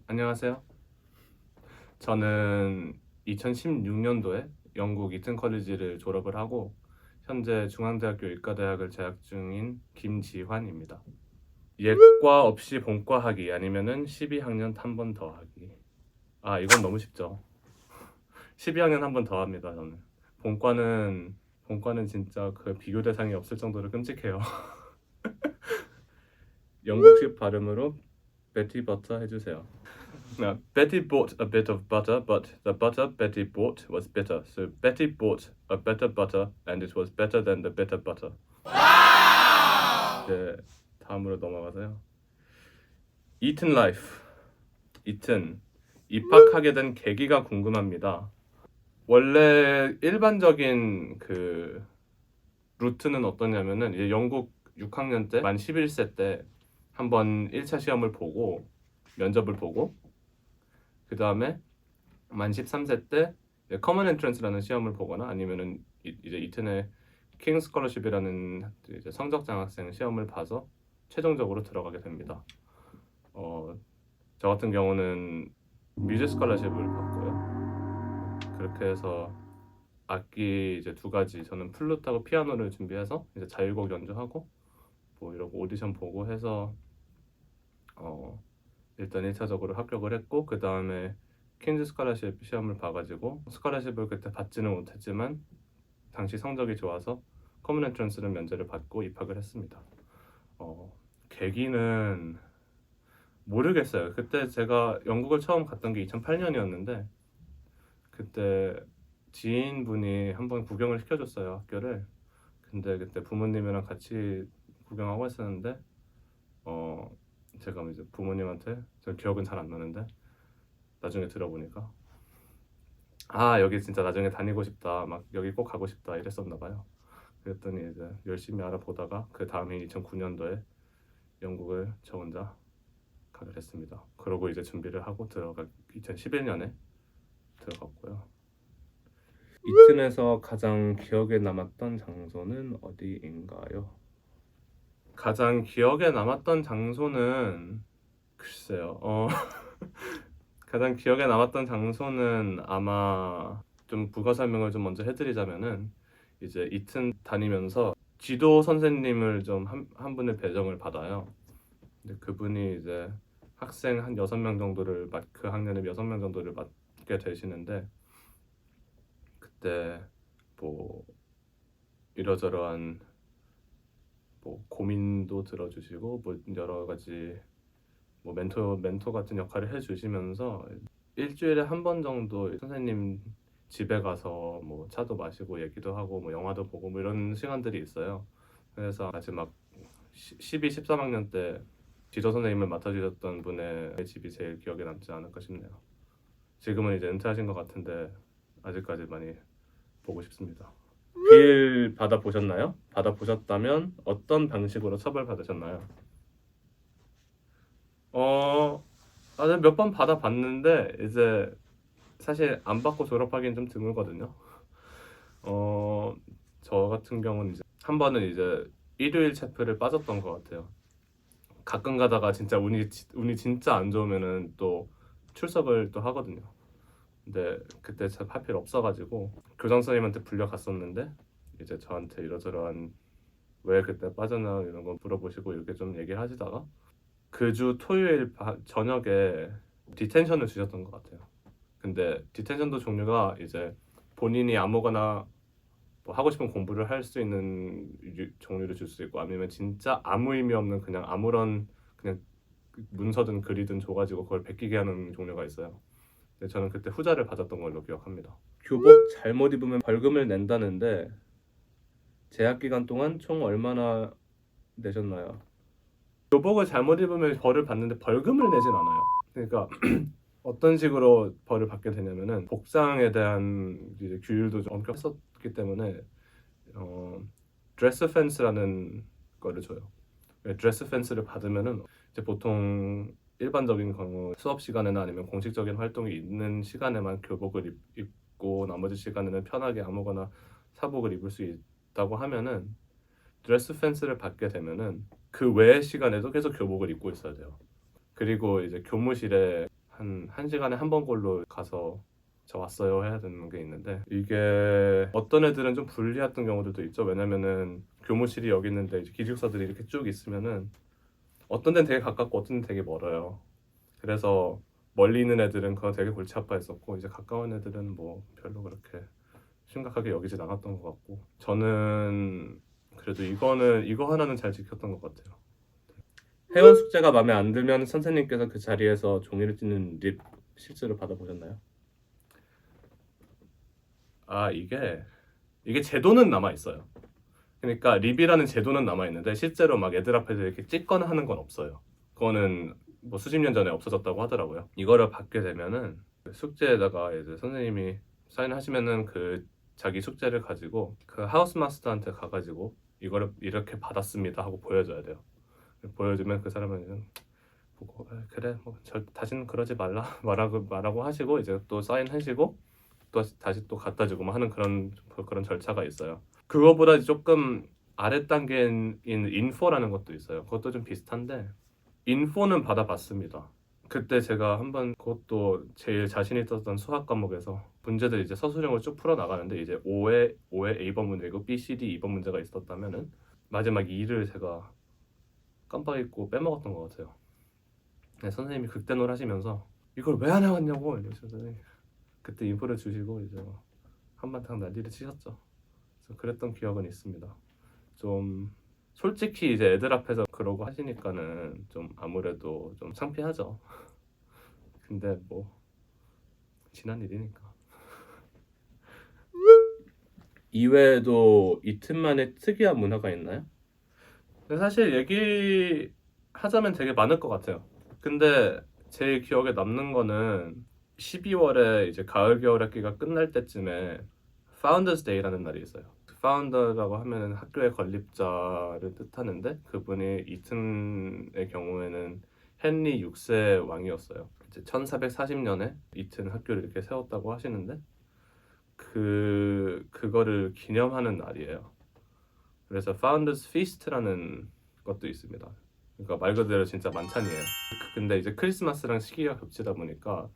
안녕하세요. 저는 2016년도에 영국 이튼 컬리지를 졸업을 하고 현재 중앙대학교 의과대학을 재학 중인 김지환입니다. 예과 없이 본과 하기 아니면은 12학년 한 번 더 하기. 이건 너무 쉽죠. 12학년 한 번 더 합니다. 저는 본과는 진짜 그 비교 대상이 없을 정도로 끔찍해요. 영국식 발음으로 베티 버터 해주세요. Now, Betty bought a bit of butter, but the butter Betty bought was bitter. So Betty bought a better butter, and it was better than the bitter butter. 이제 다음으로 넘어가서요. Eton Life. Eton. 입학하게 된 계기가 궁금합니다. 원래 일반적인 그 루트는 어떠냐면은 이제 영국 6학년 때 만 11세 때 한번 1차 시험을 보고 면접을 보고 그 다음에 만 13세 때 커먼 엔트런스라는 시험을 보거나 아니면은 이제 이튼의 킹 스컬러십이라는 이제 성적 장학생 시험을 봐서 최종적으로 들어가게 됩니다. 저 같은 경우는 뮤직 스컬러십을 받고요. 그렇게 해서 악기 이제 두 가지 저는 플룻하고 피아노를 준비해서 이제 자유곡 연주하고 뭐 이러고 오디션 보고 해서 일단 1차적으로 합격을 했고 그 다음에 퀸즈 스칼라십 시험을 봐가지고 스칼라십을 그때 받지는 못했지만 당시 성적이 좋아서 커먼 엔트런스는 면제를 받고 입학을 했습니다. 계기는 모르겠어요. 그때 제가 영국을 처음 갔던 게 2008년이었는데 그때 지인분이 한번 구경을 시켜줬어요, 학교를. 근데 그때 부모님이랑 같이 구경하고 했었는데 제가 이제 부모님한테 저 기억은 잘 안 나는데 나중에 들어보니까 여기 진짜 나중에 다니고 싶다, 막 여기 꼭 가고 싶다 이랬었나 봐요. 그랬더니 이제 열심히 알아보다가 그 다음에 2009년도에 영국을 저 혼자 가게 됐습니다. 그러고 이제 준비를 하고 2011년에 들어갔고요. 이튼에서 가장 기억에 남았던 장소는 어디인가요? 가장 기억에 남았던 장소는 글쎄요. 가장 기억에 남았던 장소는 아마 좀 부가 설명을 좀 먼저 해드리자면은 이제 이튼 다니면서 지도 선생님을 좀 한 분의 배정을 받아요. 근데 그분이 이제 학생 한 6명 정도를 그 학년에 6명 정도를 맡게 되시는데 그때 뭐 이러저러한 뭐 고민도 들어주시고 뭐 여러 가지 뭐 멘토 같은 역할을 해주시면서 일주일에 한 번 정도 선생님 집에 가서 뭐 차도 마시고 얘기도 하고 뭐 영화도 보고 뭐 이런 시간들이 있어요. 그래서 마지막 12, 13학년 때 지도 선생님을 맡아주셨던 분의 집이 제일 기억에 남지 않을까 싶네요. 지금은 이제 은퇴하신 것 같은데 아직까지 많이 보고 싶습니다. 빌 받아보셨나요? 받아보셨다면 어떤 방식으로 처벌받으셨나요? 나는 몇 번 받아봤는데 이제 사실 안 받고 졸업하기는 좀 드물거든요. 어, 저 같은 경우는 이제 한 번은 이제 일요일 체프를 빠졌던 것 같아요. 가끔 가다가 진짜 운이 진짜 안 좋으면은 또 출석을 또 하거든요. 근데 그때 참 하필 없어가지고 교장 선생님한테 불려갔었는데 이제 저한테 이러저러한 왜 그때 빠졌나 이런 거 물어보시고 이렇게 좀 얘기를 하시다가 그 주 토요일 저녁에 디텐션을 주셨던 것 같아요. 근데 디텐션도 종류가 이제 본인이 아무거나 뭐 하고 싶은 공부를 할 수 있는 종류를 줄 수 있고 아니면 진짜 아무 의미 없는 그냥 아무런 그냥 문서든 글이든 줘가지고 그걸 베끼게 하는 종류가 있어요. 근데 저는 그때 후자를 받았던 걸로 기억합니다. 교복 잘못 입으면 벌금을 낸다는데 재학 기간 동안 총 얼마나 내셨나요? 교복을 잘못 입으면 벌을 받는데 벌금을 내진 않아요. 그러니까 어떤 식으로 벌을 받게 되냐면은 복장에 대한 이제 규율도 좀 엄격했었기 때문에 드레스 펜스라는 거를 줘요. 드레스 펜스를 받으면은 이제 보통 일반적인 경우 수업 시간에나 아니면 공식적인 활동이 있는 시간에만 교복을 입고 나머지 시간에는 편하게 아무거나 사복을 입을 수 있다고 하면은 드레스 펜스를 받게 되면은 그 외의 시간에도 계속 교복을 입고 있어야 돼요. 그리고 이제 교무실에 한 1시간에 한 번꼴로 가서 저 왔어요 해야 되는 게 있는데 이게 어떤 애들은 좀 불리했던 경우들도 있죠. 왜냐면은 교무실이 여기 있는데 이제 기숙사들이 이렇게 쭉 있으면은 어떤 데는 되게 가깝고 어떤 데는 되게 멀어요. 그래서 멀리 있는 애들은 그거 되게 골치 아파했었고 이제 가까운 애들은 뭐 별로 그렇게 심각하게 여기진 않았던 것 같고 저는 그래도 이거 하나는 잘 지켰던 것 같아요. 회원 숙제가 마음에 안 들면 선생님께서 그 자리에서 종이를 찢는 립 실제로 받아보셨나요? 아 이게 제도는 남아 있어요. 그러니까 립이라는 제도는 남아 있는데 실제로 막 애들 앞에서 이렇게 찍거나 하는 건 없어요. 그거는 뭐 수십 년 전에 없어졌다고 하더라고요. 이거를 받게 되면은 숙제에다가 이제 선생님이 사인하시면은 그 자기 숙제를 가지고 그 하우스 마스터한테 가가지고 이거를 이렇게 받았습니다 하고 보여줘야 돼요. 보여주면 그 사람은 이제 보고 그래 뭐 다시는 그러지 말라 말하고 하시고 이제 또 사인하시고 또 다시 또 갖다 주고 뭐 하는 그런 절차가 있어요. 그거보다 조금 아래 단계인 인포라는 것도 있어요. 그것도 좀 비슷한데 인포는 받아봤습니다. 그때 제가 한번 그것도 제일 자신 있었던 수학 과목에서 문제들 이제 서술형을 쭉 풀어 나가는데 이제 5에 A번 문제고 B, C, D 2번 문제가 있었다면은 마지막 2를 제가 깜빡 잊고 빼먹었던 것 같아요. 네, 선생님이 극대노를 하시면서 이걸 왜 안 해왔냐고 이러시더니 그때 인포를 주시고 이제 한바탕 난리를 치셨죠. 그래서 그랬던 기억은 있습니다. 좀 솔직히 이제 애들 앞에서 그러고 하시니까는 좀 아무래도 좀 창피하죠. 근데 뭐 지난 일이니까. 이외에도 이틀만의 특이한 문화가 있나요? 근데 사실 얘기하자면 되게 많을 것 같아요. 근데 제일 기억에 남는 거는 12월에 이제 가을 겨울 학기가 끝날 때쯤에 파운더스 데이라는 날이 있어요. 파운더라고 하면은 학교의 건립자를 뜻하는데 그분이 이튼의 경우에는 헨리 6세 왕이었어요. 이제 1440년에 이튼 학교를 이렇게 세웠다고 하시는데 그거를 기념하는 날이에요. 그래서 Founders Feast라는 것도 있습니다. 그러니까 말 그대로 진짜 만찬이에요. 근데 이제 크리스마스랑 시기가 겹치다 보니까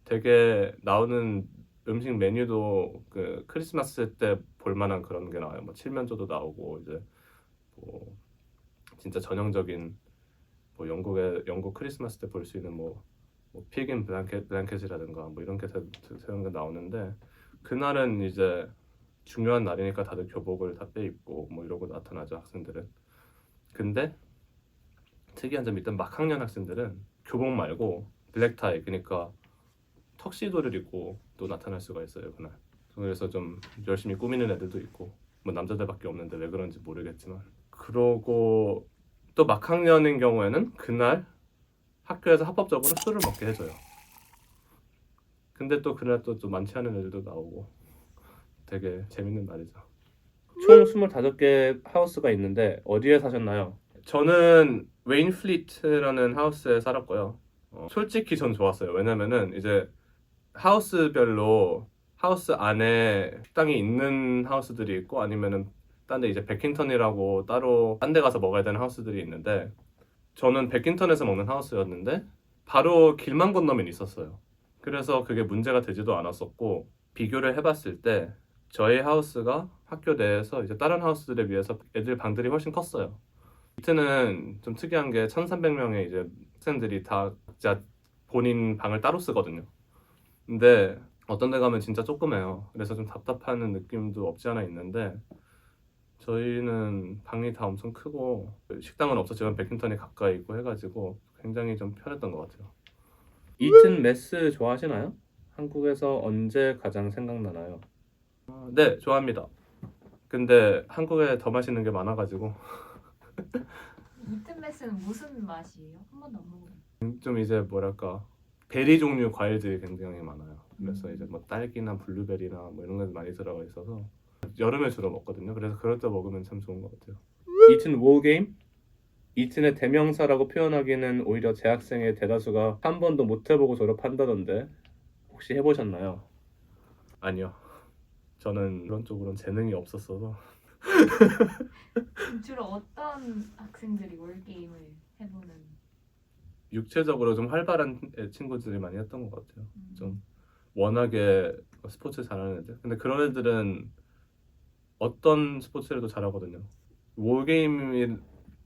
되게 나오는 음식 메뉴도 그 크리스마스 때 볼만한 그런 게 나와요. 뭐 칠면조도 나오고 이제 뭐 진짜 전형적인 뭐 영국 크리스마스 때 볼 수 있는 뭐 피긴 블랭켓이라든가 뭐 이런 게 새로운 게 나오는데 그날은 이제 중요한 날이니까 다들 교복을 다 빼입고 뭐 이러고 나타나죠 학생들은. 근데 특이한 점이 있던 막학년 학생들은 교복 말고 블랙타이 그러니까 턱시도를 입고 또 나타날 수가 있어요 그날. 그래서 좀 열심히 꾸미는 애들도 있고 뭐 남자들밖에 없는데 왜 그런지 모르겠지만 그러고 또 막학년인 경우에는 그날 학교에서 합법적으로 술을 먹게 해줘요. 근데 또 그날 또 좀 많지 않은 애들도 나오고 되게 재밌는 날이죠. 총 25개 하우스가 있는데 어디에 사셨나요? 저는 웨인플리트라는 하우스에 살았고요. 솔직히 전 좋았어요. 왜냐면은 이제 하우스별로 하우스 안에 식당이 있는 하우스들이 있고 아니면은 딴 데 이제 베킹턴이라고 따로 딴 데 가서 먹어야 되는 하우스들이 있는데 저는 베킹턴에서 먹는 하우스였는데 바로 길만 건너면 있었어요. 그래서 그게 문제가 되지도 않았었고 비교를 해봤을 때 저희 하우스가 학교 내에서 이제 다른 하우스들에 비해서 애들 방들이 훨씬 컸어요. 이트는 좀 특이한 게 1,300명의 이제 학생들이 다 각자 본인 방을 따로 쓰거든요. 근데 어떤 데 가면 진짜 조그매요. 그래서 좀 답답한 느낌도 없지 않아 있는데 저희는 방이 다 엄청 크고 식당은 없었지만 베킹턴이 가까이 있고 해가지고 굉장히 좀 편했던 것 같아요. 이튼 메스 좋아하시나요? 한국에서 언제 가장 생각나나요? 네, 좋아합니다. 근데 한국에 더 맛있는 게 많아가지고 이튼 메스는 무슨 맛이에요? 한 번도 안 먹어봤어요. 좀 이제 뭐랄까 베리 종류 과일들이 굉장히 많아요. 그래서 이제 뭐 딸기나 블루베리나 뭐 이런 게 많이 들어가 있어서 여름에 주로 먹거든요. 그래서 그럴 때 먹으면 참 좋은 것 같아요. 이튼 워게임? 이튼의 대명사라고 표현하기는 오히려 재학생의 대다수가 한 번도 못 해보고 졸업한다던데 혹시 해보셨나요? 아니요. 저는 그런 쪽으로는 재능이 없었어서 주로 어떤 학생들이 올 게임을 해보는? 육체적으로 좀 활발한 친구들이 많이 했던 것 같아요. 좀 워낙에 스포츠 잘하는 애들. 근데 그런 애들은 어떤 스포츠라도 잘하거든요. 월게임이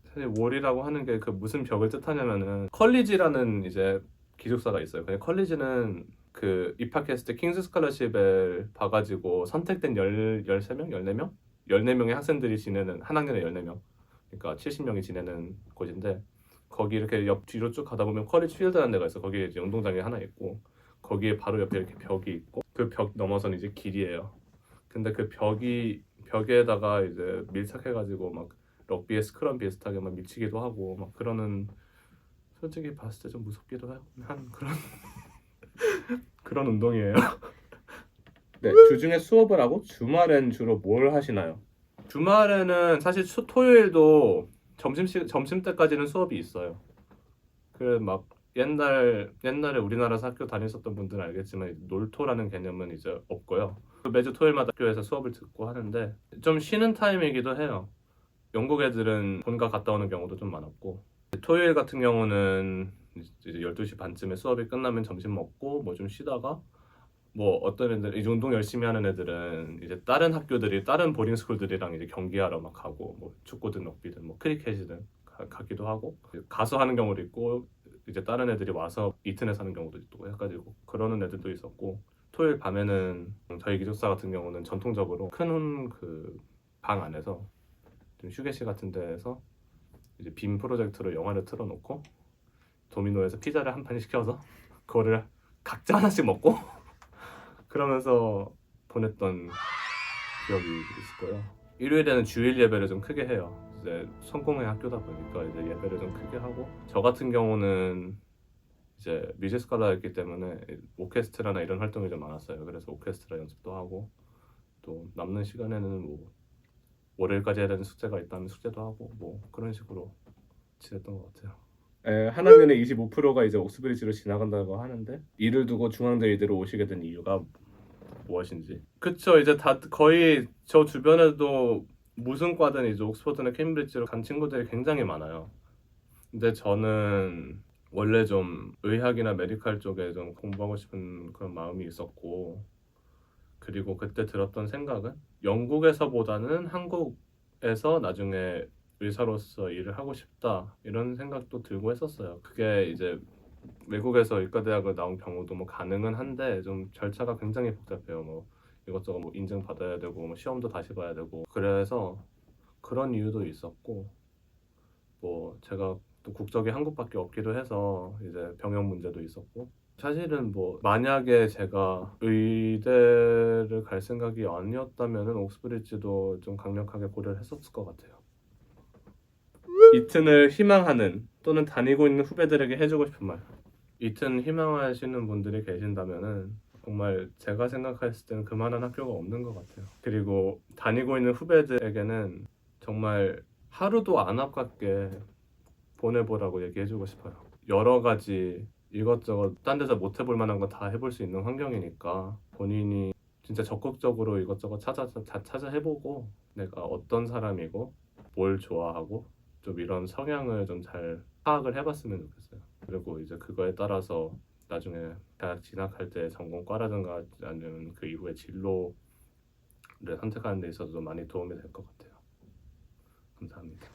사실 월이라고 하는 게 그 무슨 벽을 뜻하냐면은 컬리지라는 이제 기숙사가 있어요. 근데 컬리지는 그 입학했을 때 킹스 스칼러십을 봐가지고 선택된 13명? 14명? 14명의 학생들이 지내는 한 학년에 14명. 그러니까 70명이 지내는 곳인데 거기 이렇게 옆 뒤로 쭉 가다 보면 컬리지 필드라는 데가 있어. 거기에 이제 운동장이 하나 있고 거기에 바로 옆에 이렇게 벽이 있고 그 벽 넘어서는 이제 길이에요. 근데 그 벽에다가 이제 밀착해가지고 막 럭비의 스크럼 비슷하게 막 밀치기도 하고 막 그러는 솔직히 봤을 때 좀 무섭기도 한 그런 그런 운동이에요. 네, 주중에 수업을 하고 주말엔 주로 뭘 하시나요? 주말에는 사실 토요일도 점심 때까지는 수업이 있어요. 그 막 옛날에 우리나라에서 학교 다녔었던 분들은 알겠지만 놀토라는 개념은 이제 없고요. 매주 토요일마다 학교에서 수업을 듣고 하는데 좀 쉬는 타임이기도 해요. 영국 애들은 본가 갔다 오는 경우도 좀 많았고 토요일 같은 경우는 이제 12시 반쯤에 수업이 끝나면 점심 먹고 뭐 좀 쉬다가 뭐 어떤 애들 이제 운동 열심히 하는 애들은 이제 다른 학교들이 다른 보딩 스쿨들이랑 이제 경기하러 막 가고 뭐 축구든 럭비든 뭐 크리켓이든 가기도 하고 가서 하는 경우도 있고 이제 다른 애들이 와서 이튼에서 하는 경우도 있고 해가지고 그러는 애들도 있었고 토요일 밤에는 저희 기숙사 같은 경우는 전통적으로 큰 그 방 안에서 좀 휴게실 같은 데에서 이제 빔 프로젝터로 영화를 틀어놓고 도미노에서 피자를 한 판 시켜서 그거를 각자 하나씩 먹고 그러면서 보냈던 기억이 있을 거예요. 일요일에는 주일 예배를 좀 크게 해요. 이제 성공회 학교다 보니까 이제 예배를 좀 크게 하고 저 같은 경우는 이제 뮤직 스칼라였기 때문에 오케스트라나 이런 활동이 좀 많았어요. 그래서 오케스트라 연습도 하고 또 남는 시간에는 뭐 월요일까지 해야 되는 숙제가 있다면 숙제도 하고 뭐 그런 식으로 지냈던 것 같아요. 한 학년에 25%가 이제 옥스브리지로 지나간다고 하는데 이를 두고 중앙대의대로 오시게 된 이유가 무엇인지. 그쵸, 이제 다 거의 저 주변에도 무슨 과든 이제 옥스퍼드나 케임브리지로 간 친구들이 굉장히 많아요. 근데 저는 원래 좀 의학이나 메디칼 쪽에 좀 공부하고 싶은 그런 마음이 있었고 그리고 그때 들었던 생각은 영국에서보다는 한국에서 나중에 의사로서 일을 하고 싶다 이런 생각도 들고 했었어요. 그게 이제 외국에서 의과대학을 나온 경우도 뭐 가능은 한데 좀 절차가 굉장히 복잡해요. 뭐 이것저것 뭐 인증 받아야 되고 뭐 시험도 다시 봐야 되고 그래서 그런 이유도 있었고 뭐 제가 또 국적이 한국밖에 없기도 해서 이제 병역 문제도 있었고 사실은 뭐 만약에 제가 의대를 갈 생각이 아니었다면은 옥스브리지도 좀 강력하게 고려를 했었을 것 같아요. 이튼을 희망하는 또는 다니고 있는 후배들에게 해주고 싶은 말. 이튼 희망하시는 분들이 계신다면은 정말 제가 생각했을 때는 그만한 학교가 없는 것 같아요. 그리고 다니고 있는 후배들에게는 정말 하루도 안 아깝게 보내보라고 얘기해주고 싶어요. 여러 가지 이것저것 딴 데서 못 해볼 만한 거 다 해볼 수 있는 환경이니까 본인이 진짜 적극적으로 이것저것 찾아 해보고 내가 어떤 사람이고 뭘 좋아하고 좀 이런 성향을 좀 잘 파악을 해봤으면 좋겠어요. 그리고 이제 그거에 따라서 나중에 대학 진학할 때 전공과라든가 아니면 그 이후에 진로를 선택하는 데 있어서 많이 도움이 될 것 같아요. 감사합니다.